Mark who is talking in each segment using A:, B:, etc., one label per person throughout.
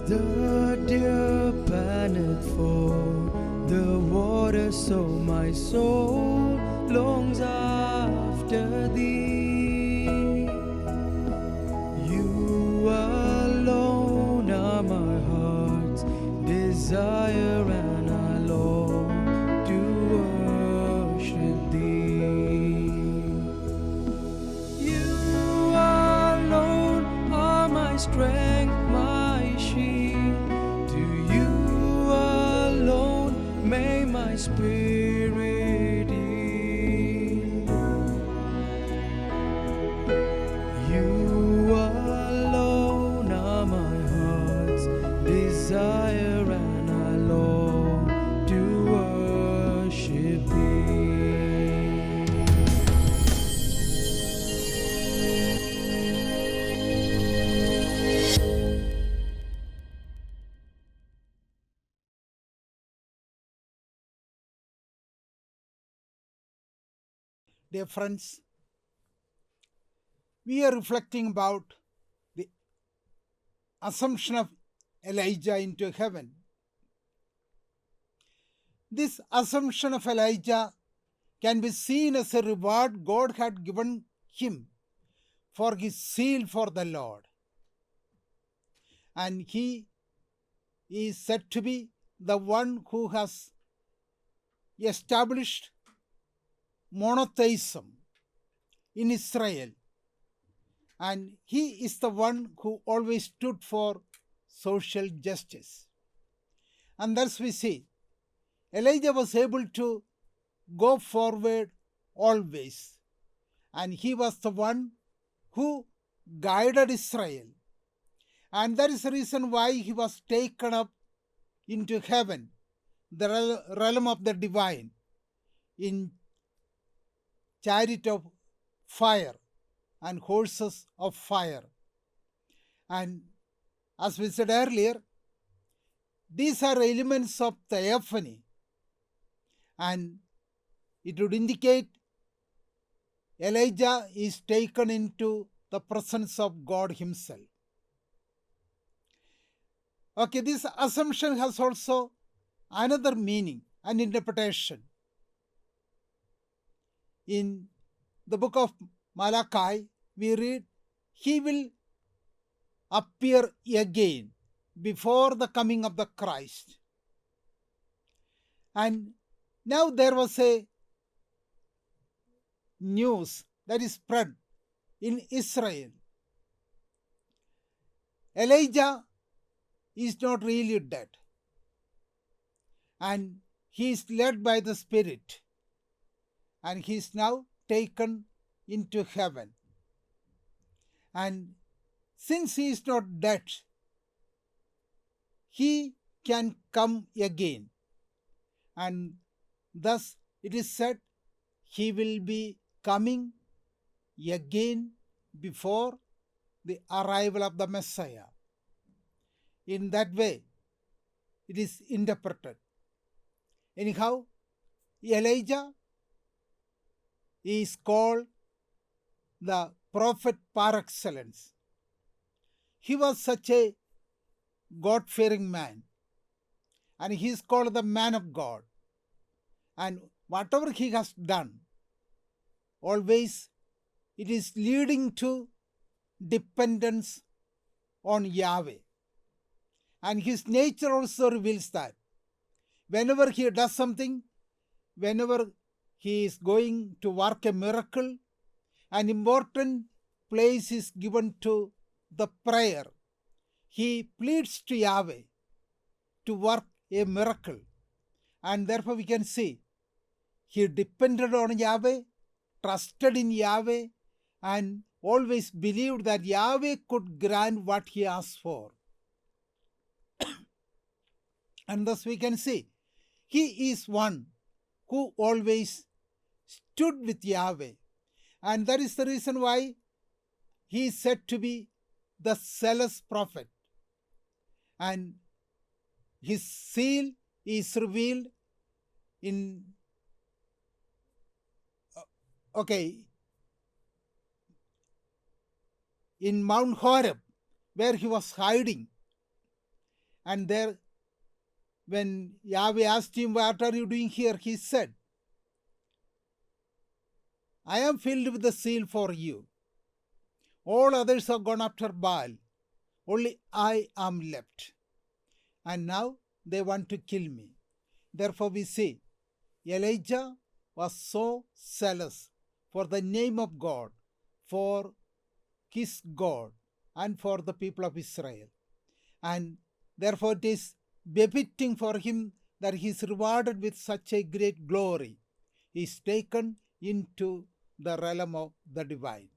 A: the deer panteth for the water, so my soul longs after thee. You alone are my heart's desire, and I long to worship thee. You alone are my strength, my shield. To you alone may my spirit yield. You alone are my heart's desire, and I long to worship thee.
B: Dear friends, we are reflecting about the assumption of Elijah into heaven. This assumption of Elijah can be seen as a reward God had given him for his zeal for the Lord. And he is said to be the one who has established monotheism in Israel. And he is the one who always stood for social justice. And thus we see Elijah was able to go forward always. And he was the one who guided Israel. And that is the reason why he was taken up into heaven, the realm of the divine, in chariot of fire and horses of fire. And as we said earlier, these are elements of theophany, and it would indicate Elijah is taken into the presence of God himself. Okay, this assumption has also another meaning and interpretation. In the book of Malachi, we read, he will appear again before the coming of the Christ. And now there was a news that is spread in Israel. Elijah is not really dead, and he is led by the Spirit, and he is now taken into heaven. And since he is not dead, he can come again, and thus it is said he will be coming again before the arrival of the Messiah. In that way, it is interpreted. Anyhow, Elijah is called the prophet par excellence. He was such a God-fearing man, and he is called the man of God. And whatever he has done, always it is leading to dependence on Yahweh. And his nature also reveals that. Whenever he does something, whenever he is going to work a miracle, an important place is given to the prayer. He pleads to Yahweh to work a miracle. And therefore we can see he depended on Yahweh, trusted in Yahweh, and always believed that Yahweh could grant what he asked for. And thus we can see he is one who always stood with Yahweh. And that is the reason why he is said to be the zealous prophet. And his seal is revealed in Mount Horeb, where he was hiding. And there, when Yahweh asked him, "What are you doing here?" he said, "I am filled with the zeal for you. All others have gone after Baal. Only I am left. And now they want to kill me." Therefore we see Elijah was so zealous for the name of God, for his God, and for the people of Israel. And therefore it is befitting for him that he is rewarded with such a great glory. He is taken into the realm of the divine.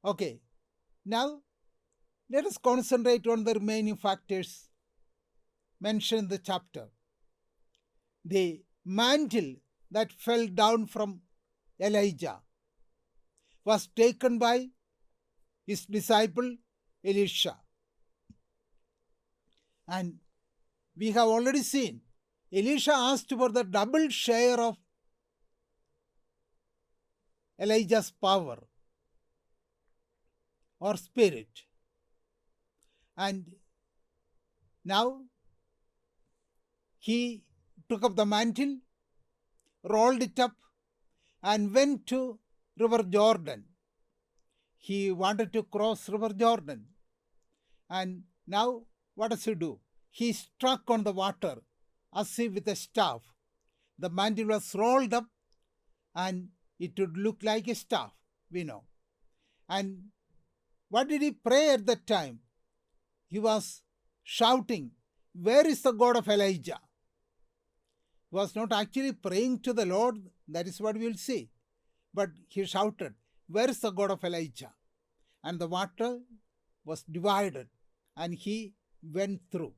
B: Okay, now let us concentrate on the remaining factors mentioned in the chapter. The mantle that fell down from Elijah was taken by his disciple Elisha. And we have already seen Elisha asked for the double share of Elijah's power or spirit. And now he took up the mantle, rolled it up, and went to River Jordan. He wanted to cross River Jordan. And now what does he do? He struck on the water as if with a staff. The mantle was rolled up and it would look like a staff, we know. And what did he pray at that time? He was shouting, "Where is the God of Elijah?" He was not actually praying to the Lord, that is what we will see. But he shouted, "Where is the God of Elijah?" And the water was divided and he went through.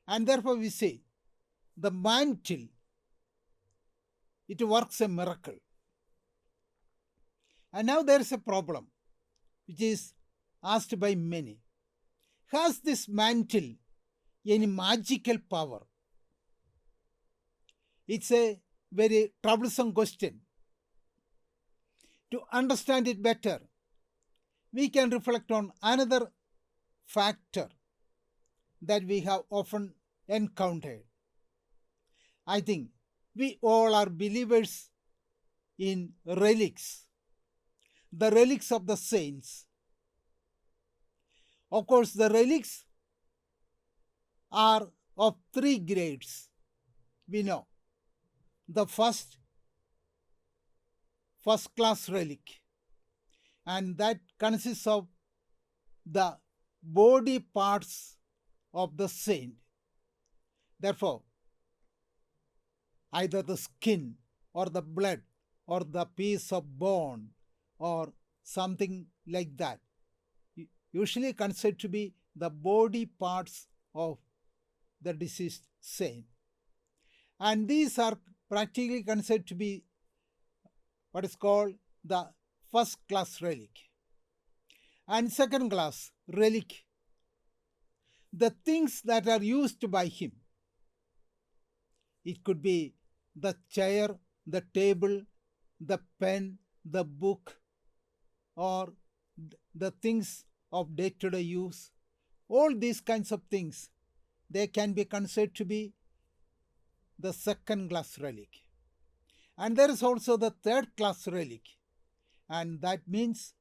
B: And therefore we see the mantle, it works a miracle. And now there is a problem which is asked by many. Has this mantle any magical power? It's a very troublesome question. To understand it better, we can reflect on another factor that we have often encountered. I think we all are believers in relics, the relics of the saints. Of course, the relics are of three grades. We know the first class relic, and that consists of the body parts of the saint. Therefore, either the skin or the blood or the piece of bone or something like that, usually considered to be the body parts of the deceased saint. And these are practically considered to be what is called the first class relic. And second class relic, the things that are used by him. It could be the chair, the table, the pen, the book, or the things of day-to-day use. All these kinds of things, they can be considered to be the second class relic. And there is also the third class relic, and that means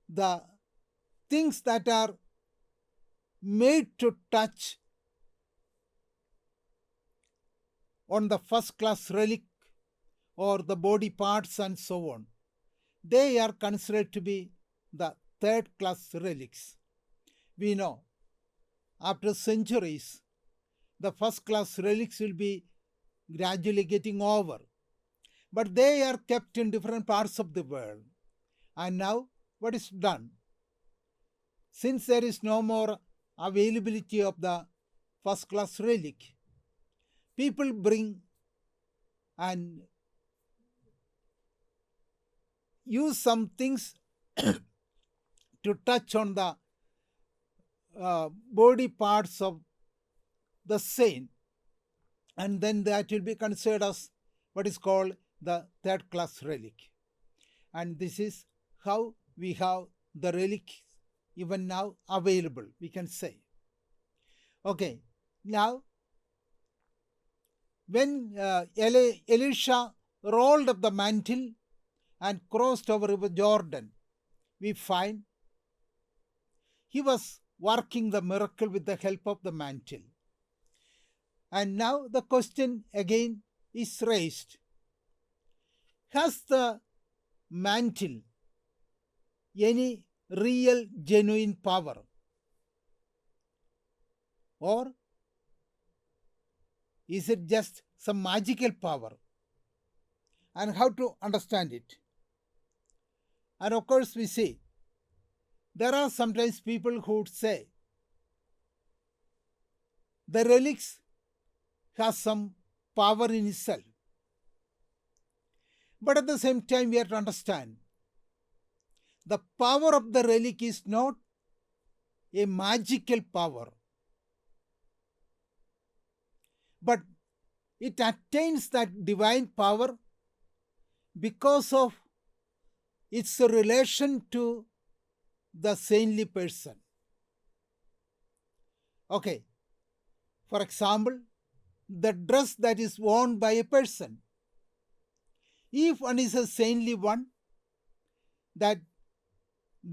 B: the things that are made to touch on the first class relic or the body parts and so on. They are considered to be the third class relics. We know after centuries, the first class relics will be gradually getting over. But they are kept in different parts of the world. And now what is done? Since there is no more availability of the first class relic, people bring and use some things to touch on the body parts of the saint, and then that will be considered as what is called the third class relic. And this is how we have the relic even now available, we can say. Okay, now when Elisha rolled up the mantle and crossed over River Jordan, we find he was working the miracle with the help of the mantle. And now the question again is raised. Has the mantle any real, genuine power? Or is it just some magical power? And how to understand it? And of course, we see there are sometimes people who would say the relics has some power in itself. But at the same time, we have to understand the power of the relic is not a magical power, but it attains that divine power because of its relation to the saintly person. Okay, for example, the dress that is worn by a person. If one is a saintly one, that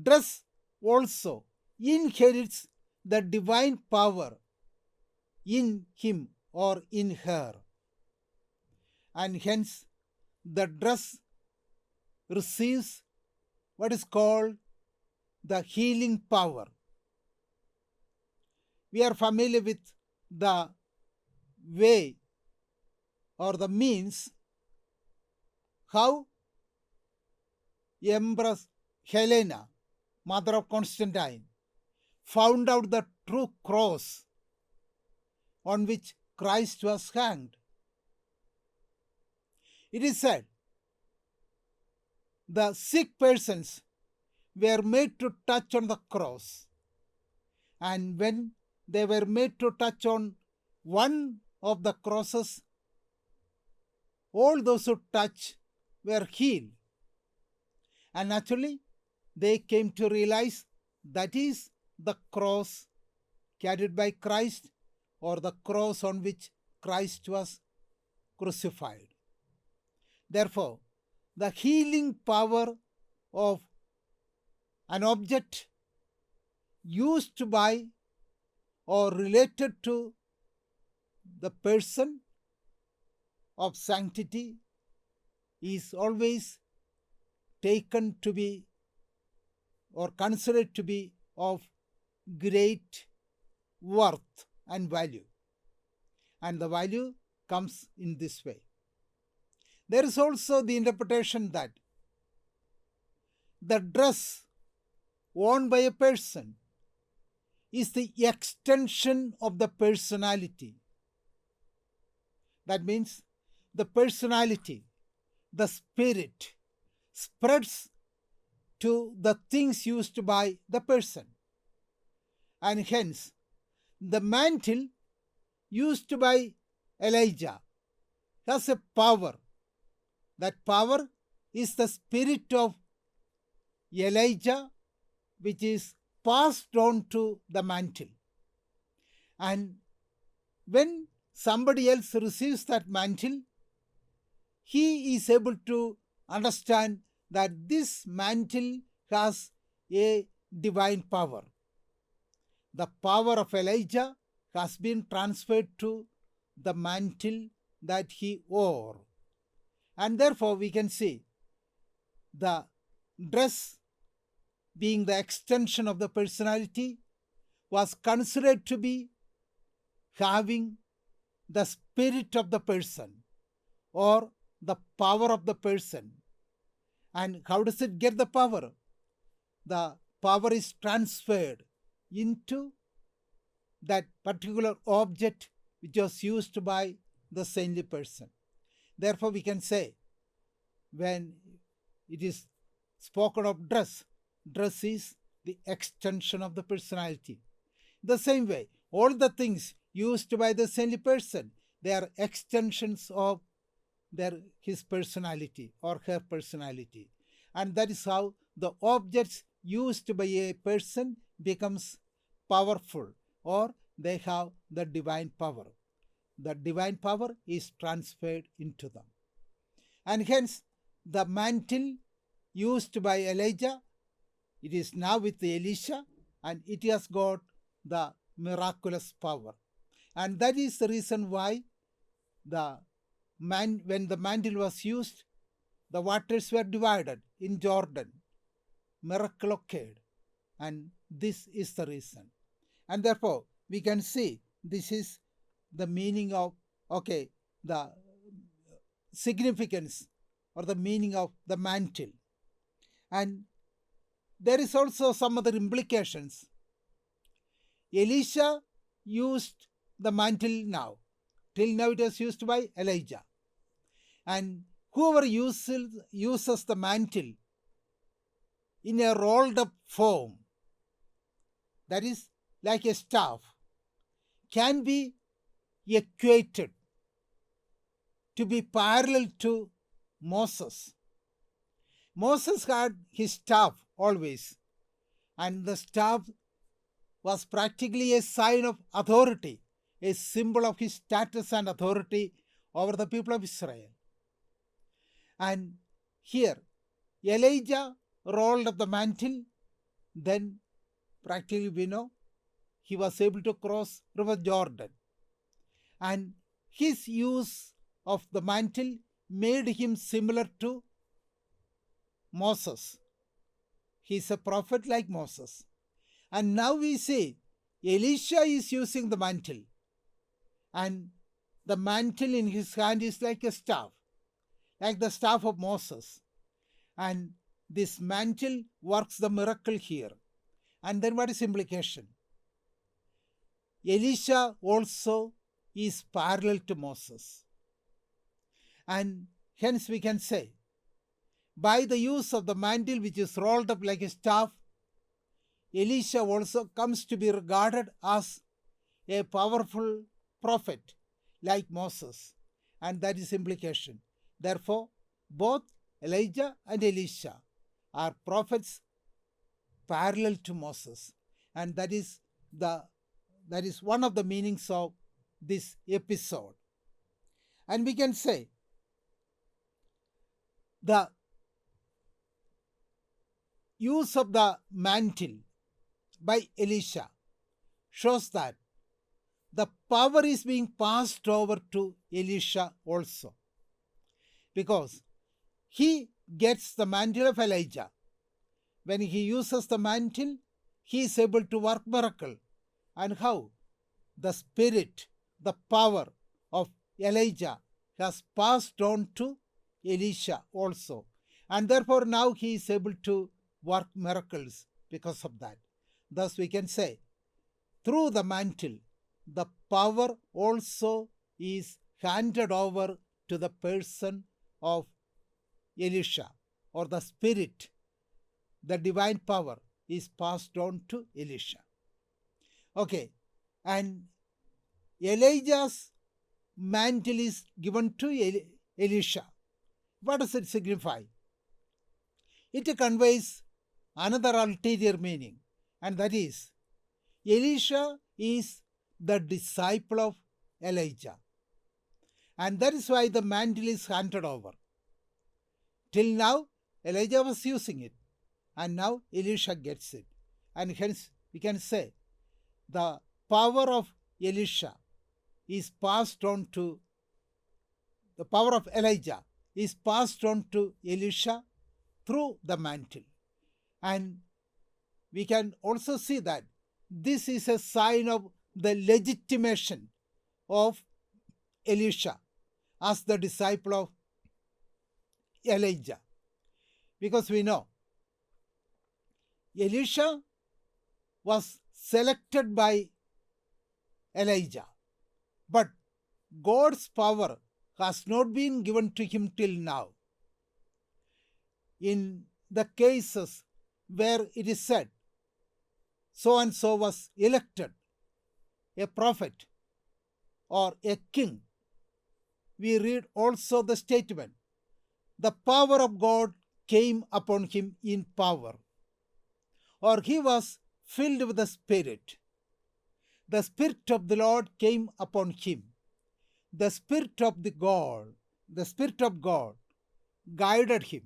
B: dress also inherits the divine power in him or in her. And hence, the dress receives what is called the healing power. We are familiar with the way or the means how Empress Helena, mother of Constantine, found out the true cross on which Christ was hanged. It is said the sick persons were made to touch on the cross, and when they were made to touch on one of the crosses, all those who touched were healed. And naturally, they came to realize that is the cross carried by Christ, or the cross on which Christ was crucified. Therefore, the healing power of an object used by or related to the person of sanctity is always taken to be or considered to be of great worth and value. And the value comes in this way. There is also the interpretation that the dress worn by a person is the extension of the personality. That means the personality, the spirit, spreads to the things used by the person. And hence, the mantle used by Elijah has a power. That power is the spirit of Elijah, which is passed on to the mantle. And when somebody else receives that mantle, he is able to understand that this mantle has a divine power. The power of Elijah has been transferred to the mantle that he wore. And therefore, we can see the dress, being the extension of the personality, was considered to be having the spirit of the person or the power of the person. And how does it get the power? The power is transferred into that particular object which was used by the saintly person. Therefore, we can say when it is spoken of dress, dress is the extension of the personality. The same way, all the things used by the saintly person, they are extensions of his personality or her personality. And that is how the objects used by a person becomes powerful, or they have the divine power. The divine power is transferred into them. And hence, the mantle used by Elijah, it is now with Elisha, and it has got the miraculous power. And that is the reason why when the mantle was used, the waters were divided in Jordan. Miracle occurred. And this is the reason. And therefore, we can see this is the meaning of, the significance or the meaning of the mantle. And there is also some other implications. Elisha used the mantle now. Till now it was used by Elijah. And whoever uses the mantle in a rolled up form, that is like a staff, can be equated to be parallel to Moses. Moses had his staff always, and the staff was practically a sign of authority, a symbol of his status and authority over the people of Israel. And here, Elijah rolled up the mantle, then practically we know he was able to cross River Jordan. And his use of the mantle made him similar to Moses. He is a prophet like Moses. And now we see Elisha is using the mantle. And the mantle in his hand is like a staff, like the staff of Moses. And this mantle works the miracle here. And then what is implication? Elisha also is parallel to Moses. And hence we can say, by the use of the mantle which is rolled up like a staff, Elisha also comes to be regarded as a powerful prophet like Moses. And that is implication. Therefore, both Elijah and Elisha are prophets parallel to Moses. And that is one of the meanings of this episode. And we can say the use of the mantle by Elisha shows that the power is being passed over to Elisha also, because he gets the mantle of Elijah. When he uses the mantle, he is able to work miracle. And how? The spirit, the power of Elijah has passed on to Elisha also. And therefore now he is able to work miracles because of that. Thus we can say, through the mantle, the power also is handed over to the person of Elisha, or the spirit, the divine power is passed on to Elisha. Okay, and Elijah's mantle is given to Elisha. What does it signify? It conveys another ulterior meaning, and that is, Elisha is the disciple of Elijah. And that is why the mantle is handed over. Till now, Elijah was using it, and now Elisha gets it. And hence, we can say, the power of Elisha is passed on to, the power of Elijah is passed on to Elisha through the mantle. And we can also see that this is a sign of the legitimation of Elisha as the disciple of Elijah. Because we know Elisha was selected by Elijah, but God's power has not been given to him till now. In the cases where it is said, so and so was elected a prophet or a king, we read also the statement, the power of God came upon him in power, or he was filled with the Spirit. the Spirit of the Lord came upon him. The Spirit of God guided him.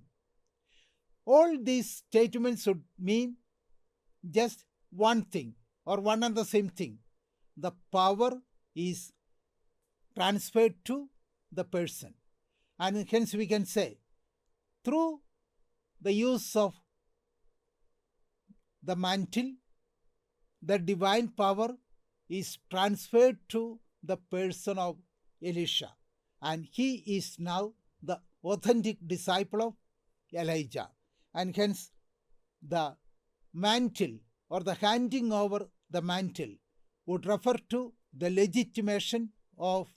B: All these statements would mean just one thing or one and the same thing. The power is transferred to the person. And hence we can say, through the use of the mantle, the divine power is transferred to the person of Elisha. And he is now the authentic disciple of Elijah. And hence the mantle or the handing over the mantle would refer to the legitimation of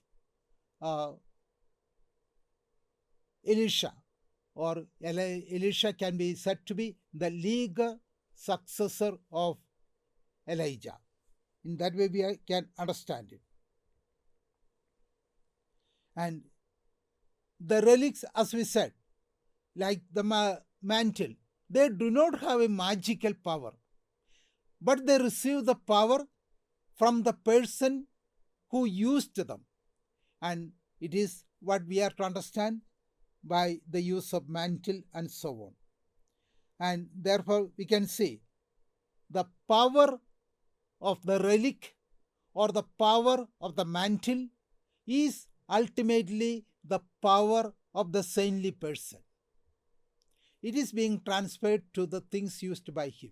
B: Elisha, or Elisha can be said to be the legal successor of Elijah. In that way we can understand it. And the relics, as we said, like the mantle, they do not have a magical power, but they receive the power from the person who used them. And it is what we are to understand by the use of mantle and so on. And therefore we can see the power of the relic or the power of the mantle is ultimately the power of the saintly person. It is being transferred to the things used by him.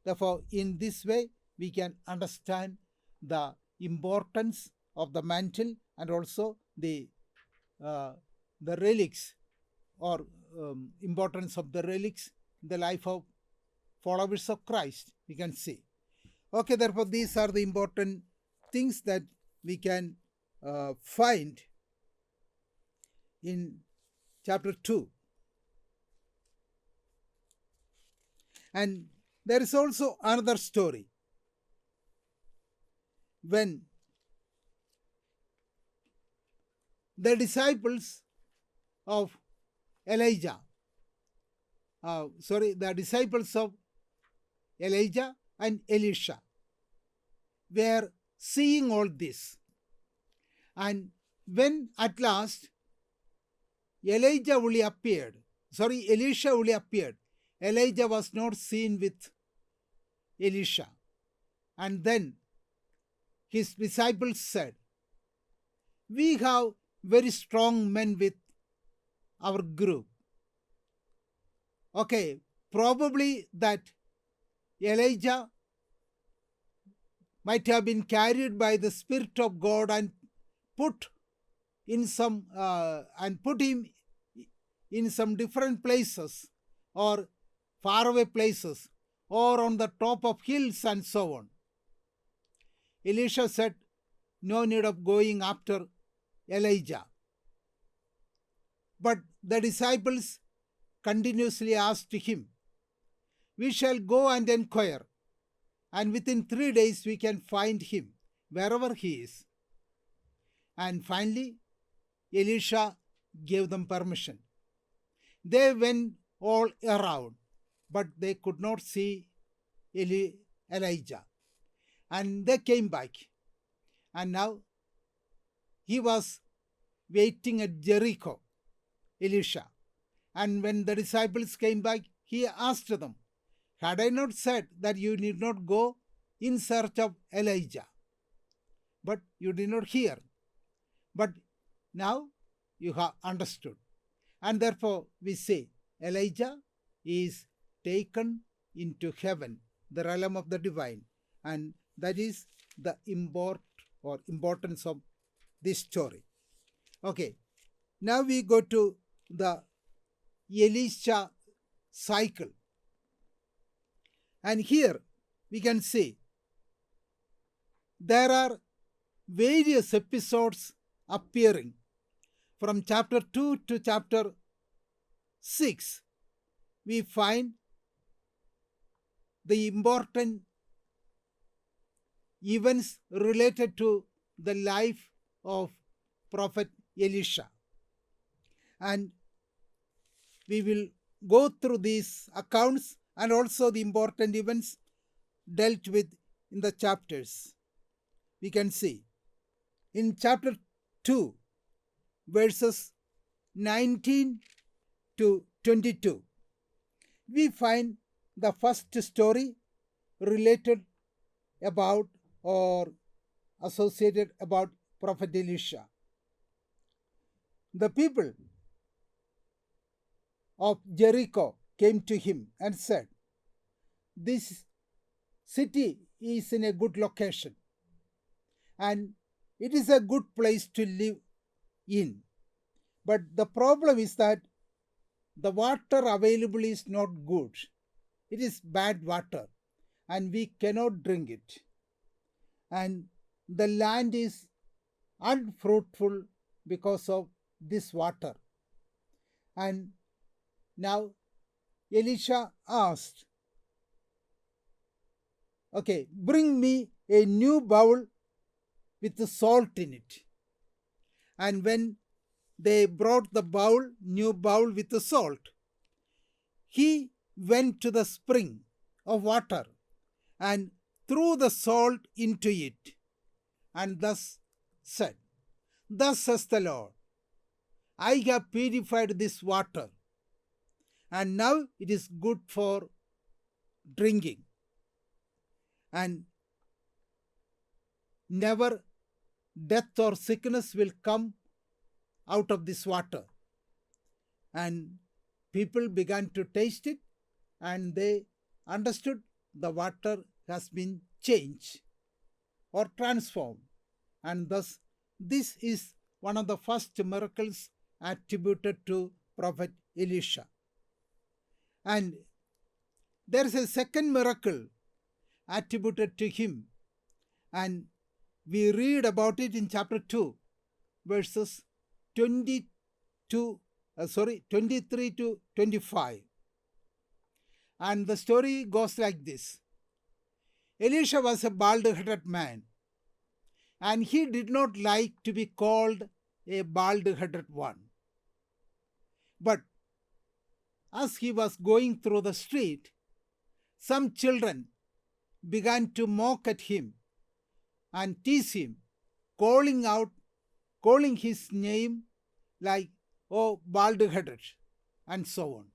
B: Therefore, in this way, we can understand the importance of the mantle and also the relics or importance of the relics in the life of followers of Christ, we can see. Okay, therefore, these are the important things that we can find in chapter 2. And there is also another story. When the disciples of Elijah and Elisha were seeing all this. And when at last Elisha only appeared, Elijah was not seen with Elisha. And then his disciples said, "We have very strong men with our group." Okay, probably that Elijah might have been carried by the Spirit of God and put him in some different places or faraway places or on the top of hills and so on. Elisha said, "No need of going after Elijah." But the disciples continuously asked him, "We shall go and inquire, and within 3 days we can find him wherever he is." And finally, Elisha gave them permission. They went all around, but they could not see Elijah. And they came back. And now he was waiting at Jericho, Elisha. And when the disciples came back, he asked them, "Had I not said that you need not go in search of Elijah? But you did not hear. But now you have understood." And therefore we say Elijah is taken into heaven, the realm of the divine. And that is the importance of this story. Okay, now we go to the Elisha cycle. And here we can see there are various episodes appearing from chapter 2 to chapter 6. We find the important events related to the life of Prophet Elisha. And we will go through these accounts and also the important events dealt with in the chapters. we can see in chapter 2, verses 19 to 22, we find the first story related about or associated about Prophet Elisha. The people of Jericho came to him and said, "This city is in a good location and it is a good place to live in. But the problem is that the water available is not good. It is bad water and we cannot drink it. And the land is unfruitful because of this water." And now Elisha asked, "Okay, bring me a new bowl with salt in it." And when they brought the new bowl with the salt, he went to the spring of water and threw the salt into it, and thus said, "Thus says the Lord, I have purified this water, and now it is good for drinking, and never death or sickness will come out of this water." And people began to taste it, and they understood the water has been changed or transformed. And thus, this is one of the first miracles attributed to Prophet Elisha. And there is a second miracle attributed to him, and we read about it in chapter 2, verses 23 to 25. And the story goes like this. Elisha was a bald-headed man, and he did not like to be called a bald-headed one. But as he was going through the street, some children began to mock at him and tease him, calling his name like, "Oh, bald-headed," and so on.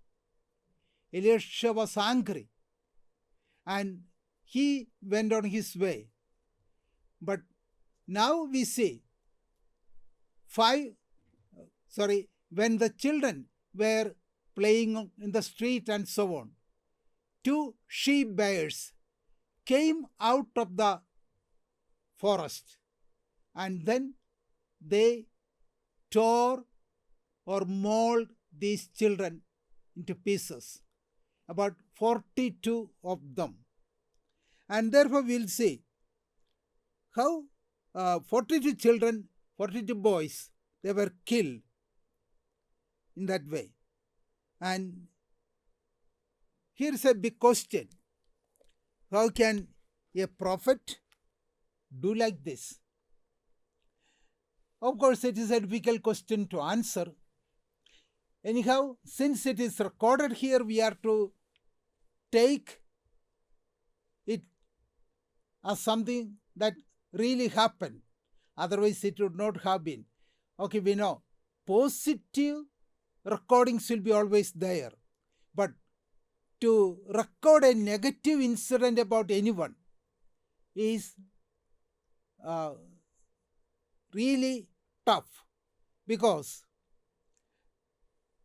B: Elisha was angry and he went on his way. But now we see when the children were playing in the street and so on, 2 she-bears came out of the forest, and then they tore or mauled these children into pieces, about 42 of them. And therefore we'll see how 42 children, 42 boys, they were killed in that way. And here's a big question. How can a prophet do like this? Of course, it is a difficult question to answer. Anyhow, since it is recorded here, we are to take it as something that really happened. Otherwise, it would not have been. Okay, we know positive recordings will be always there. But to record a negative incident about anyone is really tough, because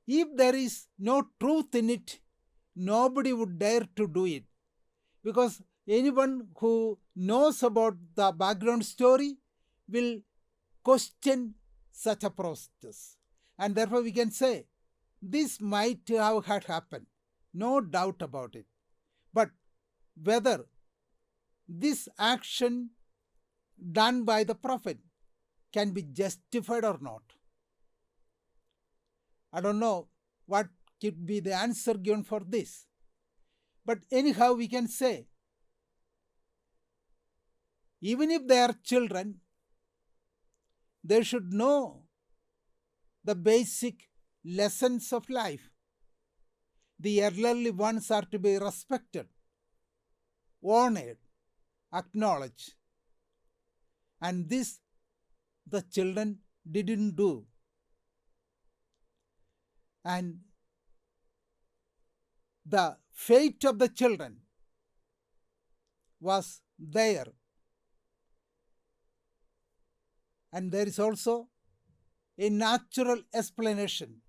B: if there is no truth in it, nobody would dare to do it, because anyone who knows about the background story will question such a process. And therefore we can say this might have had happened, no doubt about it. But whether this action done by the prophet can be justified or not, I don't know what could be the answer given for this. But anyhow, we can say, even if they are children, they should know the basic lessons of life. The elderly ones are to be respected, honored, acknowledged. And this the children didn't do. And the fate of the children was there. And there is also a natural explanation.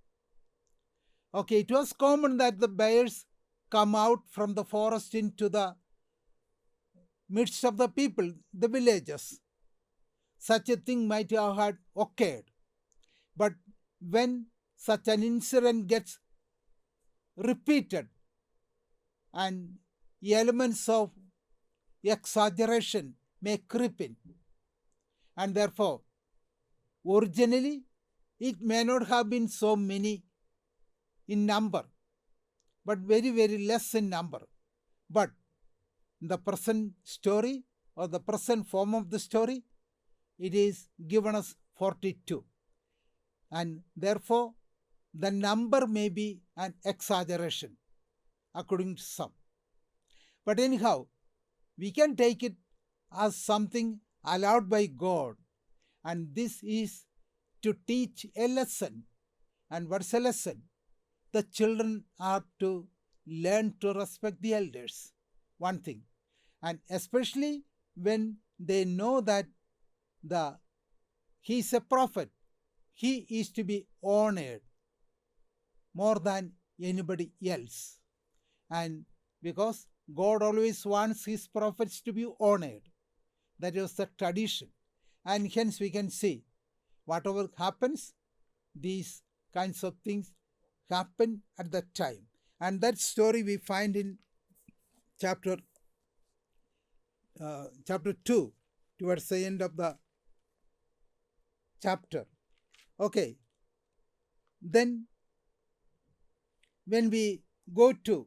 B: Okay, it was common that the bears come out from the forest into the midst of the people, the villages. Such a thing might have had occurred. But when such an incident gets repeated and elements of exaggeration may creep in, and therefore originally it may not have been so many in number, but very, very less in number. But the present story or the present form of the story, it is given us 42. And therefore, the number may be an exaggeration according to some. But anyhow, we can take it as something allowed by God. And this is to teach a lesson. And what's a lesson? The children are to learn to respect the elders. One thing. And especially when they know that he is a prophet, he is to be honored more than anybody else. And because God always wants his prophets to be honored, that is the tradition. And hence we can see whatever happens, these kinds of things happen at that time. And that story we find in chapter 2, towards the end of the chapter. Okay. Then when we go to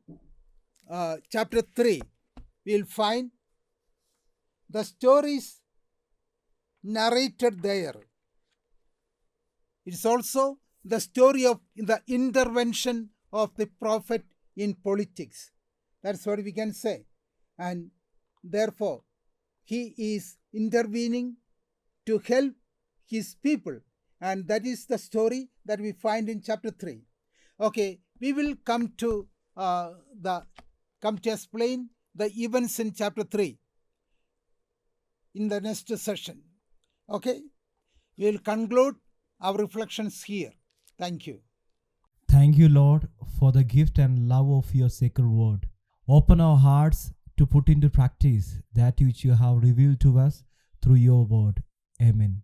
B: chapter 3, we'll find the stories narrated there. It's also the story of the intervention of the prophet in politics. That's what we can say. And therefore, he is intervening to help his people. And that is the story that we find in chapter 3. Okay, we will come to explain the events in chapter 3 in the next session. Okay, we will conclude our reflections here. Thank you.
C: Thank you, Lord, for the gift and love of your sacred word. Open our hearts to put into practice that which you have revealed to us through your word. Amen.